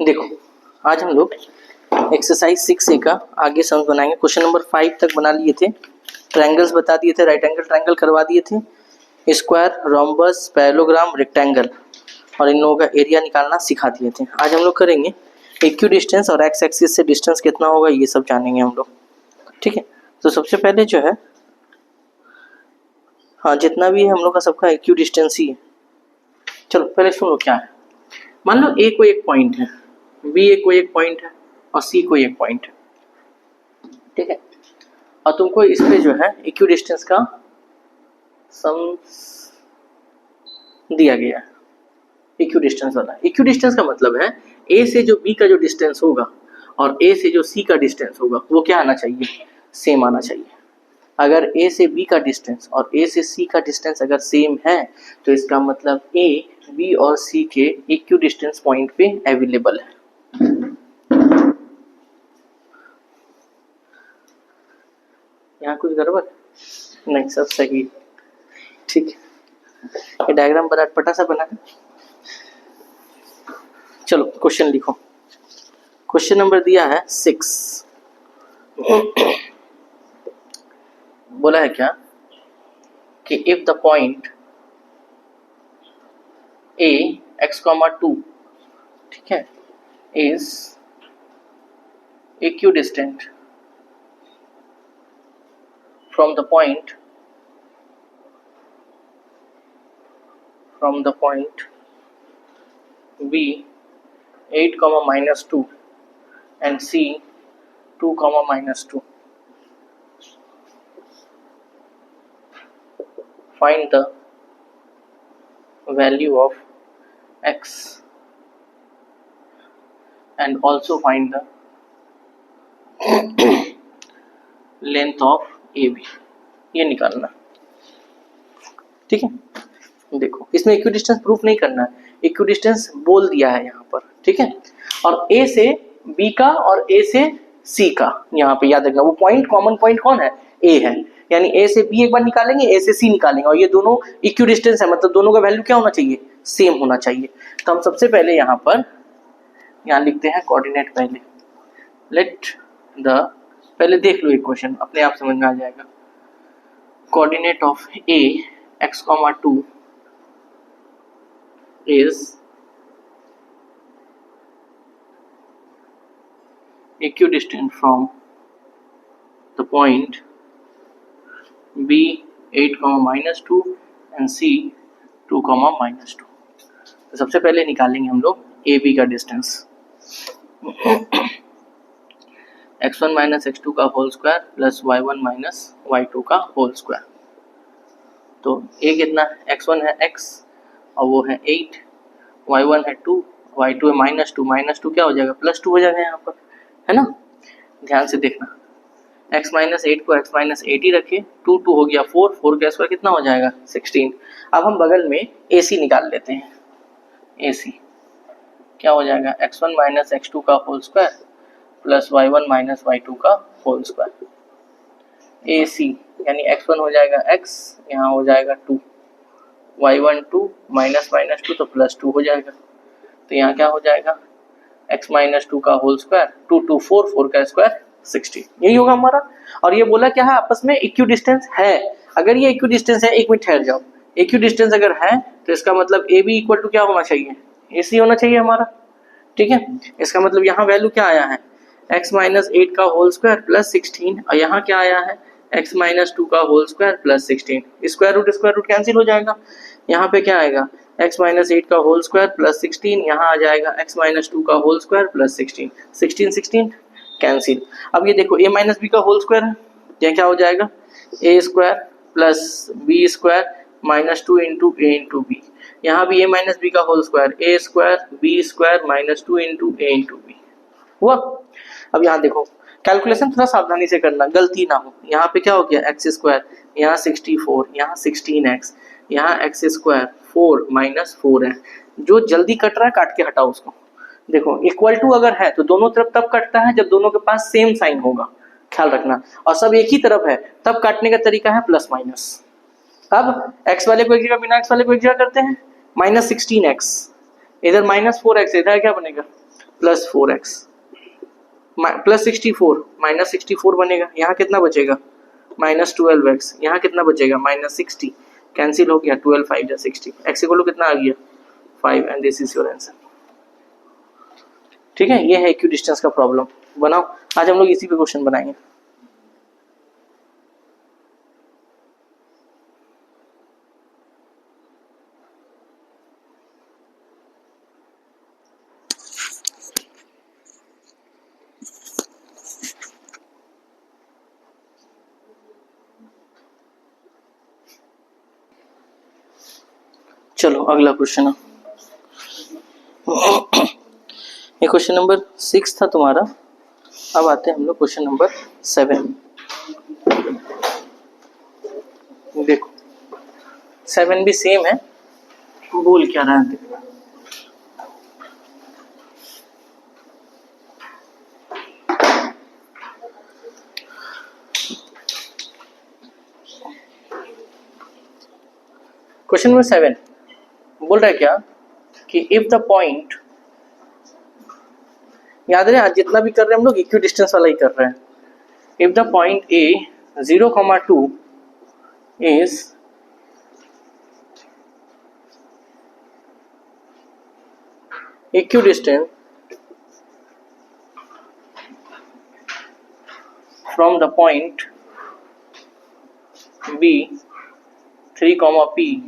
देखो आज हम लोग एक्सरसाइज 6A का आगे सम बनाएंगे। क्वेश्चन नंबर 5 तक बना लिए थे, ट्रायंगल्स बता दिए थे, राइट एंगल ट्रायंगल करवा दिए थे, स्क्वायर, रोम्बस, पैरेललोग्राम, रेक्टेंगल और इन लोगों का एरिया निकालना सिखा दिए थे। आज हम लोग करेंगे इक्यू डिस्टेंस और एक्स एक्सिस से डिस्टेंस कितना होगा ये सब जानेंगे हम लोग। ठीक है, तो सबसे पहले जो है जितना भी हम लोग का सबका इक्यू डिस्टेंस ही है। चलो पहले सुनो क्या है। मान लो ए को एक पॉइंट है, बी ए को एक पॉइंट है और सी को एक पॉइंट है। ठीक है, और तुमको इस पे जो है इक्यू डिस्टेंस का सम दिया गया है। इक्यू डिस्टेंस वाला, इक्यू डिस्टेंस का मतलब है ए से जो बी का जो डिस्टेंस होगा और ए से जो सी का डिस्टेंस होगा वो क्या आना चाहिए, सेम आना चाहिए। अगर ए से बी का डिस्टेंस और ए से सी का डिस्टेंस अगर सेम है तो इसका मतलब ए बी और सी के इक्यू डिस्टेंस पॉइंट पे अवेलेबल है। यहाँ कुछ गड़बड़ नहीं, सब सही। ठीक है, ये डायग्राम बड़ा अटपटा सा बना है। चलो क्वेश्चन लिखो। क्वेश्चन नंबर दिया है 6। बोला है क्या कि if the point A x, 2, ठीक है, is equidistant from the point B 8, -2 and C 2, -2. Find the value of x and also find the length of AB, ये निकालना। ठीक है, देखो इसमें इक्वी डिस्टेंस प्रूफ नहीं करना है, इक्वी डिस्टेंस बोल दिया है यहाँ पर। ठीक है, और ए से बी का और ए से सी का यहाँ पे याद रखना, वो पॉइंट कॉमन पॉइंट कौन है, ए है। यानी ए से बी एक बार निकालेंगे, ए से सी निकालेंगे और ये दोनों इक्वी डिस्टेंस है, मतलब दोनों का वैल्यू क्या होना चाहिए, सेम होना चाहिए। तो हम सबसे पहले यहाँ पर लिखते हैं कोऑर्डिनेट। पहले लेट द, पहले देख लो एक क्वेश्चन, अपने आप समझ में आ जाएगा। Coordinate of A x, 2 is equidistant from the point B 8, -2 and C 2, -2। तो सबसे पहले निकालेंगे हम लोग ए बी का डिस्टेंस। x1 - x2 का whole square plus y1 - y2 का होल स्क्वायर। तो a कितना, x1 है x और वो है 8, y1 है 2, y2 है -2 क्या हो जाएगा, +2 हो जाएगा यहाँ पर, है ना। ध्यान से देखना, x - 8 को x - 8 ही रखे, 2 हो गया 4 का स्क्वायर कितना हो जाएगा 16। अब हम बगल में AC निकाल लेते हैं। AC क्या हो जाएगा, x1 - x2 का whole square plus y1 - y2 का होल स्क्वायर। AC यानी x1 हो जाएगा x, यहाँ हो जाएगा 2, y1 2 -2 तो +2 हो जाएगा। तो यहाँ क्या हो जाएगा, x - 2 का होल स्क्वायर, 2 4 का स्क्वायर 16, यही होगा हमारा। और ये बोला क्या है, आपस में इक्वी डिस्टेंस है। अगर ये इक्वी डिस्टेंस है, एक मिनट ठहर जाओ, इक्वी डिस्टेंस अगर है तो इसका मतलब ए बी इक्वल टू क्या होना चाहिए, AC होना चाहिए हमारा। ठीक है, इसका मतलब यहाँ वैल्यू क्या आया है, x - 8 का होल स्क्वायर प्लस 16 और यहाँ क्या आया है, x - 2 का whole square plus 16। Square root cancel हो जाएगा। यहाँ पे क्या आएगा, x - 8 का होल स्क्वायर प्लस 16, यहाँ आ जाएगा x - 2 का होल स्क्वायर प्लस 16, 16 कैंसिल। अब ये देखो a - b का होल स्क्वायर है, ये क्या हो जाएगा, a square plus b square -2 into a into b। यहाँ भी a - b का whole square, a square b square -2 into a into b हुआ। अब यहाँ देखो, कैलकुलेशन थोड़ा सावधानी से करना, गलती ना हो। यहाँ पे क्या हो गया, एक्स स्क्वायर, यहाँ 64, यहाँ 16x, यहाँ एक्स स्क्वायर 4 -4 है। जो जल्दी कट रहा है काट के हटाओ उसको। देखो इक्वल टू अगर है तो दोनों तरफ तब कटता है जब दोनों के पास सेम साइन होगा, ख्याल रखना। और सब एक ही तरफ है तब काटने का तरीका है प्लस माइनस। अब x वाले को एक जगह, बिना x वाले को एक जगह करते हैं, -16x, इधर -4x, इधर क्या बनेगा प्लस 4x प्लस 64 माइनस 64 बनेगा, यहाँ कितना बचेगा माइनस 12x, यहाँ कितना बचेगा माइनस 60, कैंसिल हो गया 12 5 60, x इक्वल टू कितना आ गया 5 and this is your answer. ठीक है, ये है इक्वी डिस्टेंस का प्रॉब्लम। बनाओ, आज हम लोग इसी पे क्वेश्चन बनाएंगे। चलो अगला क्वेश्चन है, ये क्वेश्चन नंबर 6 था तुम्हारा। अब आते हैं हम लोग क्वेश्चन नंबर 7। देखो 7 भी सेम है, बोल क्या रहा है देखो। क्वेश्चन नंबर 7 बोल रहा है क्या कि इफ द पॉइंट, याद रहे आज जितना भी कर रहे हैं हम लोग इक्वी डिस्टेंस वाला ही कर रहे हैं। If the point A 0,2 is equidistant from the point B 3, P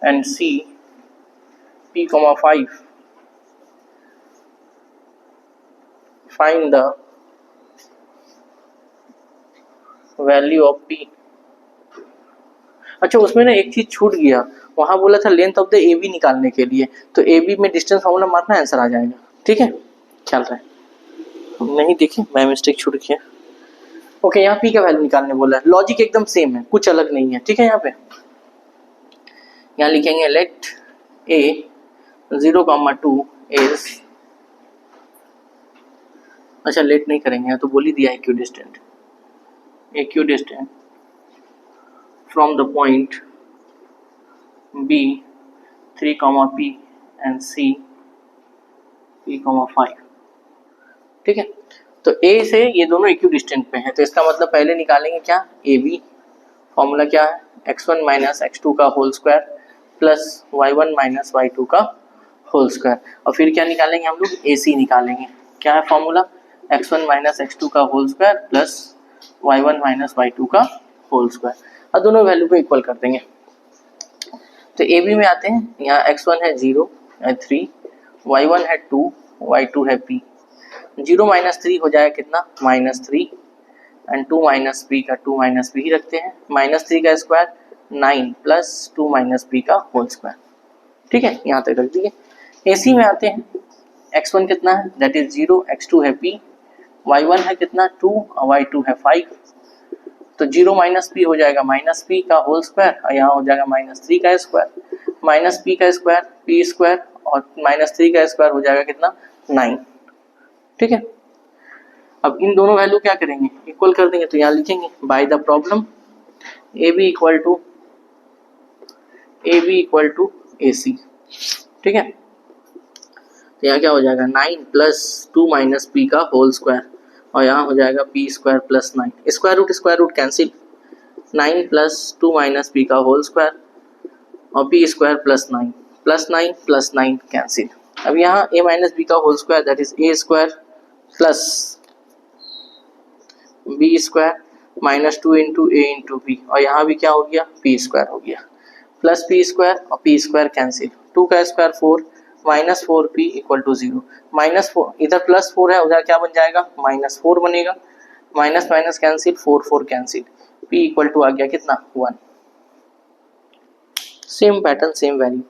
and C P, 5, find the value of P। अच्छा उसमें ना एक चीज छूट गया, वहां बोला था length of the A B निकालने के लिए, तो ए बी में डिस्टेंस फॉर्मूला मारना आंसर आ जाएगा। ठीक है, ख्याल रहे, नहीं देखिए मैं मिस्टेक छूट गया। ओके, यहाँ पी का वैल्यू निकालने बोला है, लॉजिक एकदम सेम है, कुछ अलग नहीं है। ठीक है, यहाँ पे यहाँ लिखेंगे लेट ए 0,2 इज, अच्छा लेट नहीं करेंगे तो बोल ही दिया equidistant, equidistant from the point B 3, P and C P, 5। ठीक है, तो A से ये दोनों इक्विडिस्टेंट पे हैं, तो इसका मतलब पहले निकालेंगे क्या ए बी, फॉर्मूला क्या है x1 माइनस x2 का whole square plus y1 minus y2 का होल स्क्वायर, और फिर क्या निकालेंगे हम लोग AC निकालेंगे। क्या है फॉर्मूला x1 माइनस x2 का whole square plus y1 minus y2 का होल स्क्वायर, और दोनों वैल्यू को इक्वल कर देंगे। तो ए बी में आते हैं, यहाँ x1 है 0 है 3, y1 है 2, y2 है p, 0 माइनस 3 हो जाएगा कितना -3 एंड 2 माइनस p का 2 माइनस p ही रखते हैं, -3 का स्क्वायर 9 प्लस 2 माइनस p का होल स्क्वायर। ठीक है, यहाँ तक रख दिए। AC में आते हैं, x1 कितना है दैट इज 0, x2 है p, y1 है कितना 2 और y2 है 5, तो 0 माइनस p हो जाएगा -p का होल स्क्वायर, और यहाँ हो जाएगा -3 का स्क्वायर, -p का स्क्वायर p स्क्वायर और -3 का स्क्वायर हो जाएगा कितना 9। ठीक है, अब इन दोनों वैल्यू क्या करेंगे इक्वल कर देंगे, तो यहाँ लिखेंगे by the problem A B equal to AC। ठीक है, तो यहाँ क्या हो जाएगा 9 प्लस 2 माइनस p का होल स्क्वायर, और यहाँ हो जाएगा p square plus 9, square root cancel, 9 plus 2 minus p का होल स्क्वायर और p स्क्वायर प्लस 9 कैंसिल। अब यहाँ a माइनस b का whole square that is a square plus b square minus 2 into a into b, और यहाँ भी क्या हो गया p स्क्वायर हो गया, प्लस p स्क्वायर और p स्क्वायर कैंसिल, 2 का square 4 minus 4p equal to 0, -4 इधर प्लस 4 है उधर क्या बन जाएगा -4 बनेगा, minus minus cancel 4 cancel, p equal to आ गया कितना 1। Same pattern same value.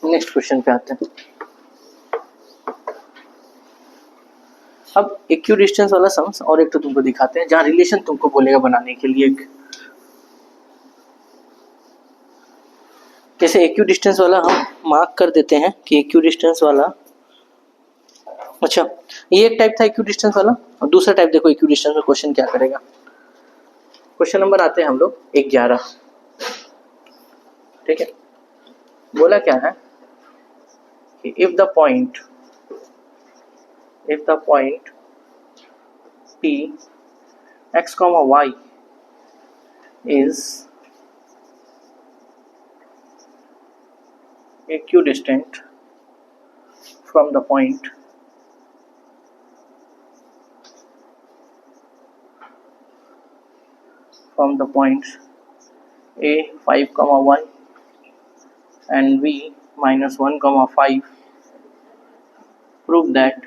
Next question पे आते हैं। अब इक्यू डिस्टेंस वाला सम्स और एक तो तुमको दिखाते हैं जहां रिलेशन तुमको बोलेगा बनाने के लिए। जैसे इक्यू डिस्टेंस वाला हम मार्क कर देते हैं कि इक्यू डिस्टेंस वाला, अच्छा ये एक टाइप था इक्यू डिस्टेंस वाला, और दूसरा टाइप देखो इक्यू डिस्टेंस में क्वेश्चन क्या करेगा। क्वेश्चन नंबर आते हैं हम लोग 11। ठीक है, बोला क्या है कि if the point P x, y is equidistant from the points A 5, 1 and B -1, 5, prove that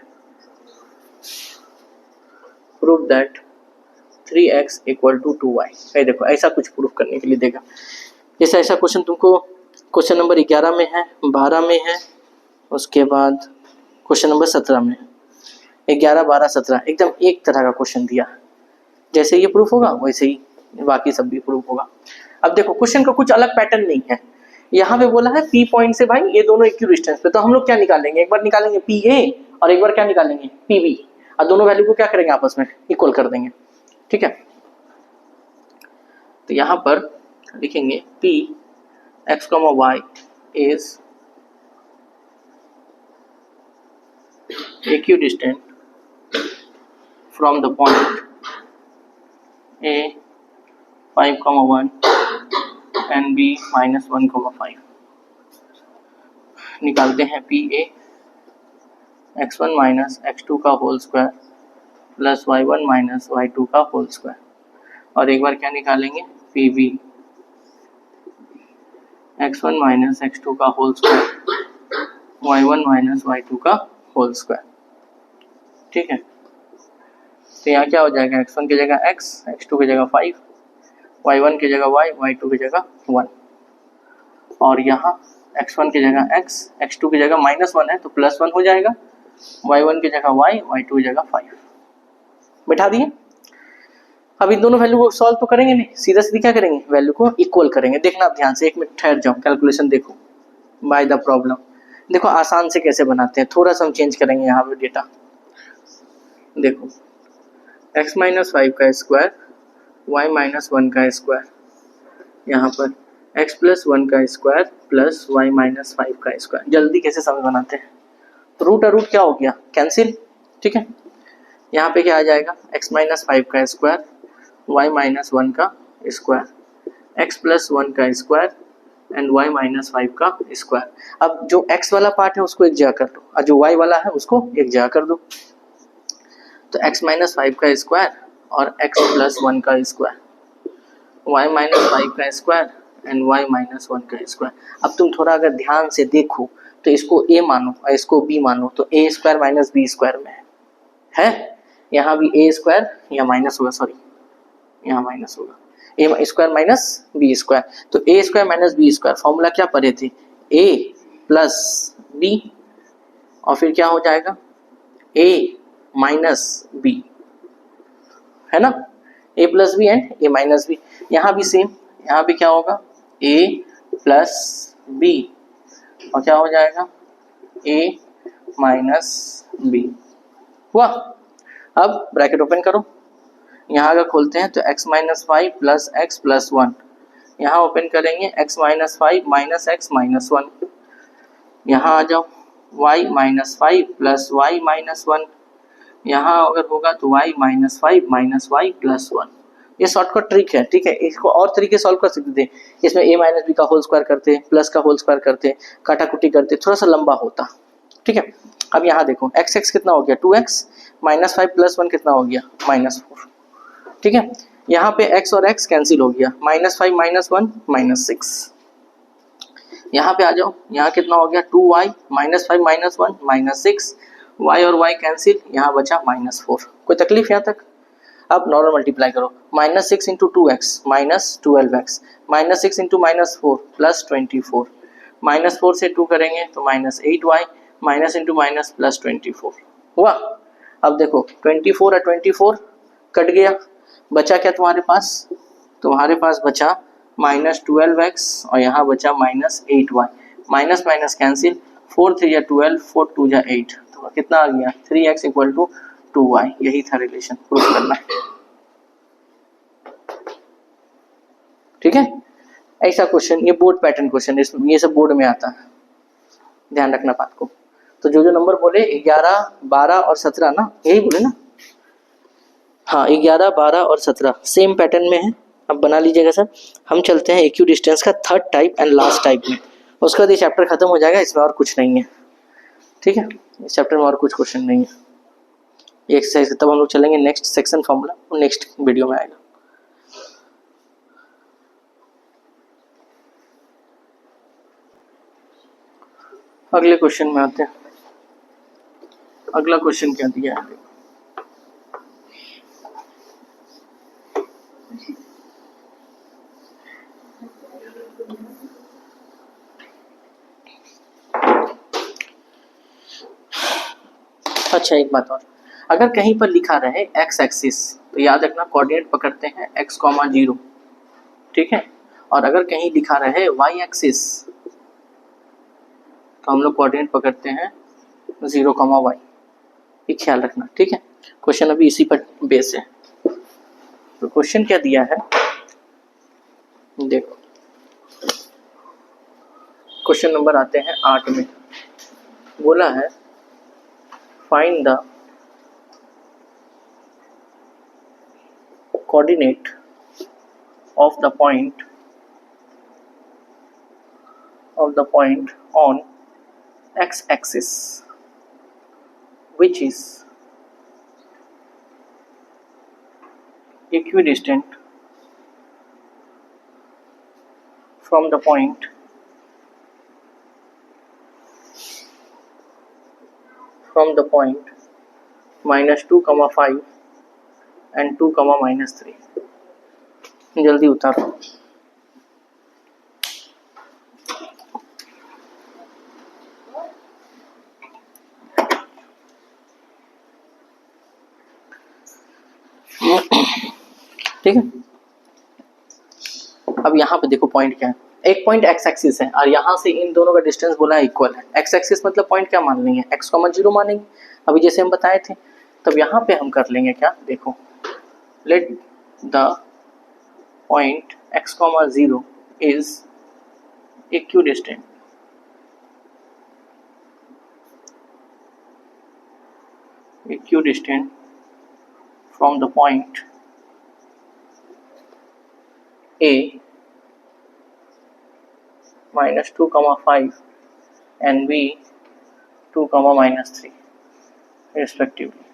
3x equal to 2y। ये देखो ऐसा कुछ प्रूफ करने के लिए देगा। जैसा ऐसा क्वेश्चन तुमको क्वेश्चन नंबर 11 में है, 12 में है, उसके बाद क्वेश्चन नंबर 17 में है। 11, 12, 17 एकदम एक तरह का क्वेश्चन दिया। जैसे ये प्रूफ होगा वैसे ही बाकी सब भी प्रूफ होगा। अब देखो क्वेश्चन का कुछ अलग पैटर्न नहीं है। यहाँ पे बोला है P पॉइंट से भाई ये दोनों इक्वल डिस्टेंस पे, तो हम लोग क्या निकालेंगे, एक बार निकालेंगे PA और एक बार क्या निकालेंगे PB, और दोनों वैल्यू को क्या करेंगे आपस में इक्वल कर देंगे। ठीक है, तो यहाँ पर लिखेंगे P x, y is equidistant from the point A 5, 1 and B -1, 5। निकालते हैं PA x1 माइनस x2 का whole square plus y1 minus y2 का होल स्क्वायर, और एक बार क्या निकालेंगे PB x1 माइनस x2 का whole square y1 minus y2 का होल स्क्वायर। ठीक है, तो यहाँ क्या हो जाएगा, x1 की जगह x, x2 की जगह 5, y1 की जगह y, y2 की जगह 1, और यहाँ x1 की जगह x, x2 की जगह -1 है तो +1 हो जाएगा, y1 की जगह y, y2 की जगह 5 बैठा दिए। अब इन दोनों वैल्यू को सॉल्व तो करेंगे नहीं, सीधा सीधा क्या करेंगे वैल्यू को इक्वल करेंगे। देखना आप ध्यान से, एक मिनट ठहर जाओ, कैलकुलेशन देखो बाय द प्रॉब्लम। देखो आसान से कैसे बनाते हैं, थोड़ा सा हम चेंज करेंगे यहाँ पे डेटा। देखो x - 5 का स्क्वायर, y - 1 का स्क्वायर, यहाँ पर x + 1 का स्क्वायर प्लस y - 5 का स्क्वायर। जल्दी कैसे समझ बनाते हैं, तो रूट और रूट क्या हो गया कैंसिल। ठीक है, यहाँ पे क्या आ जाएगा x - 5 का स्क्वायर, y - 1 का स्क्वायर, x + 1 का स्क्वायर एंड y - 5 का स्क्वायर। अब जो x वाला पार्ट है उसको एक जगह कर दो और जो y वाला है उसको एक जगह कर दो। तो x - 5 का स्क्वायर और x + 1 का स्क्वायर, y - 5 का स्क्वायर एंड y - 1 का स्क्वायर। अब तुम थोड़ा अगर ध्यान से देखो तो इसको a मानो और इसको b मानो, तो a square minus b square में है। यहाँ भी a स्क्वायर या माइनस होगा, सॉरी यहाँ माइनस होगा, a square minus b square. तो a square minus b square formula क्या पढ़े थे, a प्लस b और फिर क्या हो जाएगा a माइनस b, है ना, a plus B and a minus B. यहाँ भी सेम, यहाँ भी क्या होगा a प्लस b और क्या हो जाएगा a माइनस b हुआ। अब ब्रैकेट ओपन करो, यहाँ अगर खोलते हैं तो x - 5 प्लस x प्लस 1, यहाँ ओपन करेंगे x - 5 माइनस x माइनस 1, यहाँ आ जाओ y - 5 प्लस y माइनस 1, यहाँ अगर होगा तो y - 5 माइनस y प्लस 1। ये शॉर्टकट ट्रिक है। ठीक है, इसको और तरीके सॉल्व कर सकते थे, इसमें a माइनस बी का होल स्क्वायर करते, प्लस का होल स्क्वायर करते, काटाकुटी करते, थोड़ा सा लंबा होता। ठीक है, अब यहाँ देखो x कितना हो गया 2x, -5 प्लस 1 कितना हो गया -4। ठीक है, यहाँ पे x और x कैंसिल हो गया, -5 - 1 -6। यहाँ पे आ जाओ, यहाँ कितना हो गया 2y, -5 - 1 -6, y और y कैंसिल, यहाँ बचा -4। कोई तकलीफ यहाँ तक। अब नॉर्मल मल्टीप्लाई करो, -6 इंटू 2x -12x, -6 इंटू -4 +24, -4 से 2 करेंगे तो -8y, minus into minus plus 24 हुआ। अब देखो 24 और 24 कट गया, बचा क्या तुम्हारे पास, तुम्हारे पास बचा -12x और यहाँ बचा -8y, माइनस माइनस कैंसिल, 4 3 या 12, 4 2 या 8, तो कितना आ गया 3x इक्वल टू 2y। यही था रिलेशन, प्रूफ करना। ठीक है, ऐसा क्वेश्चन, ये बोर्ड पैटर्न क्वेश्चन, ये सब बोर्ड में आता है, ध्यान रखना बात को। तो जो नंबर बोले 11 12 और 17 ना, यही बोले ना, हाँ 11 12 और 17 सेम पैटर्न में है। अब बना लीजिएगा सर। हम चलते हैं इक्यू डिस्टेंस का third type and last type में, उसका ये चैप्टर खत्म हो जाएगा, इसमें और कुछ नहीं है। ठीक है, इस चैप्टर में और कुछ क्वेश्चन नहीं है, ये एक्सरसाइज, तब हम लोग चलेंगे नेक्स्ट सेक्शन फॉर्मूला, और नेक्स्ट वीडियो में आएगा। अगले क्वेश्चन में आते हैं। अगला क्वेश्चन क्या दिया है, अच्छा एक बात और, अगर कहीं पर लिखा रहे x एक्सिस तो याद रखना कोऑर्डिनेट पकड़ते हैं x, 0, ठीक है, और अगर कहीं लिखा रहे y एक्सिस तो हम लोग कोऑर्डिनेट पकड़ते हैं 0, y, ये ख्याल रखना। ठीक है, क्वेश्चन अभी इसी पर बेस है। तो क्वेश्चन क्या दिया है देखो, क्वेश्चन नंबर आते हैं 8 में, बोला है find the coordinate of the point on x axis which is equidistant from the point -2, 5 and 2, -3। जल्दी उतारो। ठीक है, अब यहाँ पे देखो पॉइंट क्या है, एक पॉइंट x एक्सिस है और यहाँ से इन दोनों का डिस्टेंस बोला है इक्वल है। x एक्सिस मतलब पॉइंट क्या मान लेंगे, x, 0 मानेंगे, अभी जैसे हम बताए थे। तब यहाँ पे हम कर लेंगे क्या, देखो let the point x, 0 is equidistant from the point A -2, 5 and B 2, -3 respectively.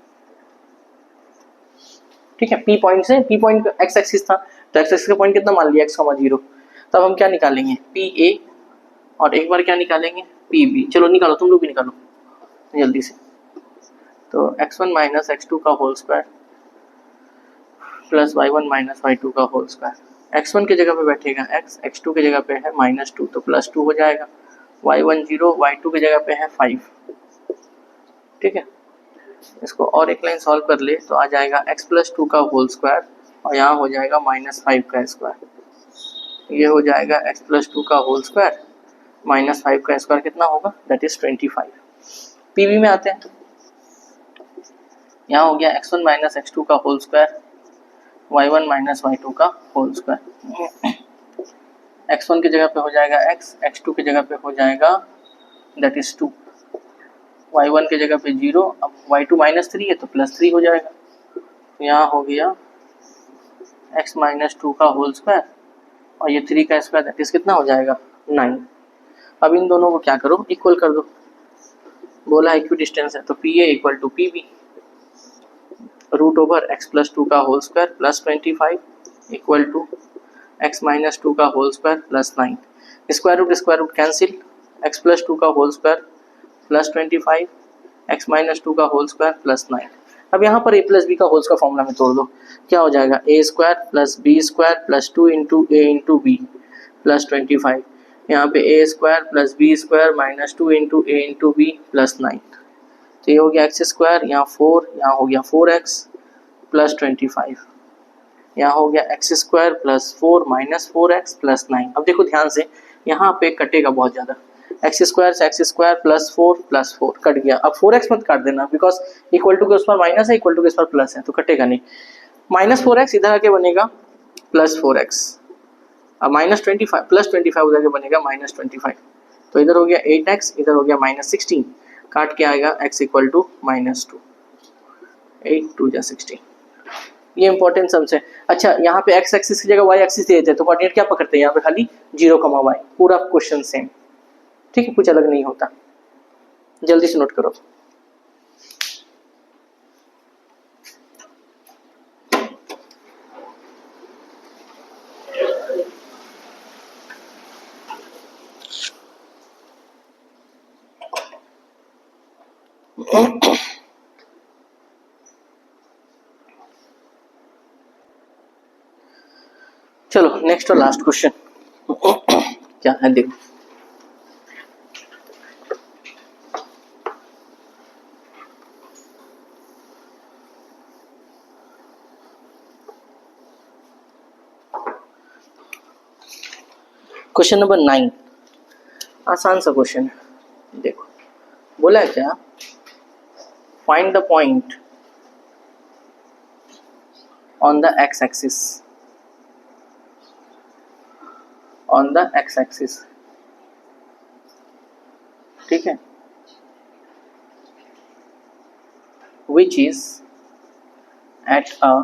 ठीक है, P पॉइंट से, P पॉइंट x एक्सिस था तो x एक्सिस का पॉइंट कितना मान लिया x, 0। तब हम क्या निकालेंगे PA और एक बार क्या निकालेंगे PB। चलो निकालो, तुम लोग भी निकालो जल्दी से। तो x1 - x2 का whole square plus y1 - y2 का होल स्क्वायर। x1 की जगह पे बैठेगा x, x2 की जगह पे है -2 तो +2 हो जाएगा, y1 0, y2 की जगह पे है 5। ठीक है, इसको और एक लाइन सॉल्व कर ले तो आ जाएगा x + 2 का होल स्क्वायर और यहाँ हो जाएगा -5 का स्क्वायर। ये हो जाएगा x + 2 का होल स्क्वायर -5 का स्क्वायर, कितना होगा दैट इज 25। पीवी में आते हैं, यहाँ हो गया x1 - x2 का होल स्क्वायर, y1 - y2 का होल स्क्वायर। x1 की जगह पे हो जाएगा x, x2 की जगह पे हो जाएगा दैट इज 2, y1 की जगह पे 0, अब y2 -3 है तो +3 हो जाएगा। यहाँ हो गया x - 2 का होल स्क्वायर और ये 3 का स्क्वायर दैट इज कितना हो जाएगा 9। अब इन दोनों को क्या करो, इक्वल कर दो, बोला इक्विडिस्टेंस है तो PA = PB √x + 2 का whole square plus 25 equal to x - 2 का whole square plus 9। Square root cancel, x + 2 का होल स्क्वायर प्लस 25, x - 2 का होल स्क्वायर प्लस 9। अब यहाँ पर a प्लस बी का होल्स का फॉर्मूला में तोड़ दो, क्या हो जाएगा a square plus B square plus 2 into A into B plus 25, यहाँ पे a square plus B square minus 2 into A into B plus 9, तो ये हो गया एक्स स्क्वायर, यहाँ 4, यहाँ हो गया 4x प्लस 25, यहाँ हो गया x square plus 4 minus 4x plus 9। अब देखो ध्यान से, यहाँ पे कटेगा बहुत ज़्यादा, एक्स स्क्वायर प्लस 4 कट गया। अब 4x मत काट देना, बिकॉज इक्वल टू के उस पर माइनस है, इक्वल टू के उस पर प्लस है, तो कटेगा नहीं। माइनस 4x इधर आके बनेगा प्लस 4x, अब माइनस 25 प्लस 25 उधर के बनेगा माइनस 25, तो इधर हो गया 8x, इधर हो गया माइनस 16, काट के आएगा x इक्वल टू माइनस 2, 8 2 जा 16। ये इंपॉर्टेंट सम्स है। अच्छा, यहाँ पे x एक्सिस की जगह y एक्सिस दे देते हैं, तो कोऑर्डिनेट क्या पकड़ते हैं, यहाँ पे खाली 0, y, पूरा क्वेश्चन सेम, ठीक है, कुछ अलग नहीं होता। जल्दी से नोट करो। चलो नेक्स्ट और लास्ट क्वेश्चन क्या है देखो। क्वेश्चन नंबर 9, आसान सा क्वेश्चन है। देखो बोला है क्या, find the point on the x axis, on the x axis, ठीक है, which is at a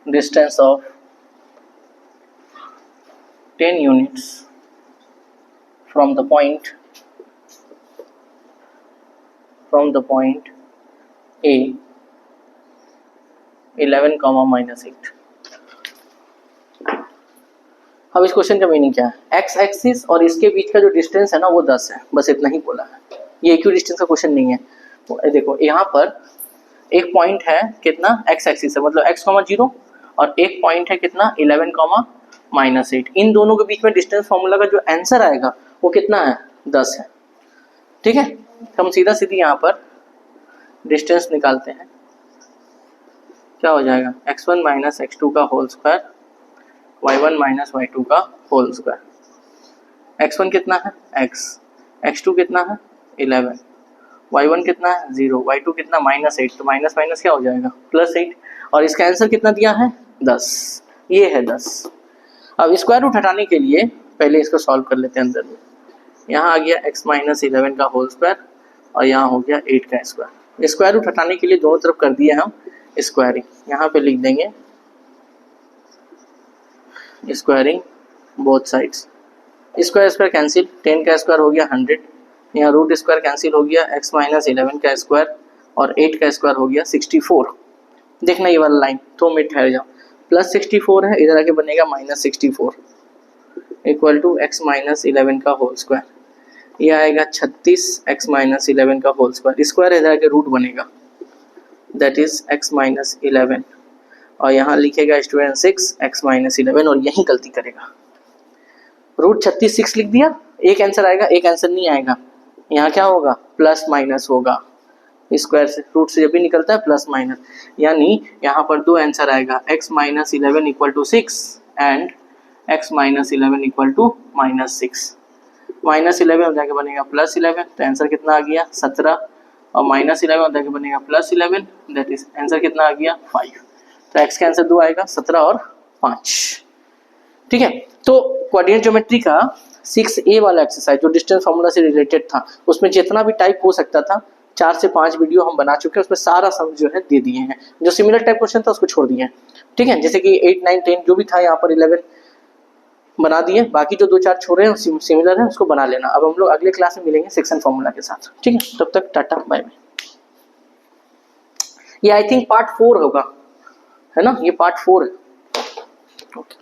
distance of 10 units from the point A 11, minus 8। अब इस क्वेश्चन का मीनिंग क्या है, एक्स एक्सिस और इसके बीच का जो डिस्टेंस है ना वो 10 है, बस इतना ही बोला है। ये इक्वी डिस्टेंस का क्वेश्चन नहीं है। तो देखो यहाँ पर एक पॉइंट है कितना, एक्स एक्सिस है, मतलब x, 0, और एक पॉइंट है कितना 11, माइनस 8। इन दोनों के बीच में डिस्टेंस फॉर्मूला का जो आंसर आएगा वो कितना है, 10 है, ठीक है। हम सीधा सीधी यहाँ पर डिस्टेंस निकालते हैं, क्या हो जाएगा x1 माइनस x2 का whole square, y1 minus y2 का होल स्क्वायर। x1 कितना है x, x2 कितना है 11, y1 कितना है 0, y2 कितना माइनस 8, तो माइनस माइनस क्या हो जाएगा प्लस 8, और इसका आंसर कितना दिया है 10, ये है 10। अब स्क्वायर रूट हटाने के लिए पहले इसको सॉल्व कर लेते हैं अंदर में। यहाँ आ गया x माइनस 11 का होल स्क्वायर और यहाँ हो गया 8 का स्क्वायर। स्क्वायर रूट हटाने के लिए दोनों तरफ कर दिए हम स्क्वायरिंग, यहाँ पे लिख देंगे squaring both sides. Square square cancel, 10 का स्क्वायर हो गया 100, यहाँ रूट स्क्वायर कैंसिल हो गया, x माइनस 11 का स्क्वायर और 8 का स्क्वायर हो गया 64। देखना ये वाला लाइन, 2 मिनट ठहर जाओ, प्लस 64 है, इधर आके बनेगा minus 64 equal to x minus 11 का होल स्क्वायर, ये आएगा 36 x माइनस 11 का होल स्क्वायर, स्क्वायर इधर आके रूट बनेगा, दैट इज x माइनस 11, और यहाँ लिखेगा स्टूडेंट 6 x माइनस 11, और यही गलती करेगा, रूट 36 लिख दिया, एक आंसर आएगा, एक आंसर नहीं आएगा, यहाँ क्या होगा प्लस माइनस होगा, स्क्वायर से रूट से जब भी निकलता है प्लस माइनस, यानी यहाँ पर दो आंसर आएगा, x minus 11 equal to 6 and x minus 11 equal to minus 6। Minus 11 हो जाके बनेगा प्लस 11, तो आंसर कितना आ गया 17, और माइनस 11 हो जाके बनेगा प्लस 11, दैट इज आंसर कितना आ गया 5। तो x का आंसर 2 आएगा, 17 और 5, ठीक है। तो कोऑर्डिनेट ज्योमेट्री का 6A वाला एक्सरसाइज जो डिस्टेंस फार्मूला से रिलेटेड था, उसमें जितना भी टाइप हो सकता था 4 से 5 वीडियो हम बना चुके हैं, उसमें सारा सम जो है दे दिए हैं, जो सिमिलर टाइप क्वेश्चन था उसको छोड़ दिए हैं, ठीक है। जैसे कि 8 9 10 जो भी था यहाँ पर 11 बना दिए, बाकी जो 2-4 छोड़े हैं सिमिलर है उसको बना लेना। अब हम लोग अगले क्लास में मिलेंगे सेक्शन फार्मूला के साथ, ठीक है। तब तक टाटा बाय बाय। ये आई थिंक पार्ट 4 होगा, है ना, ये पार्ट 4 है, ओके।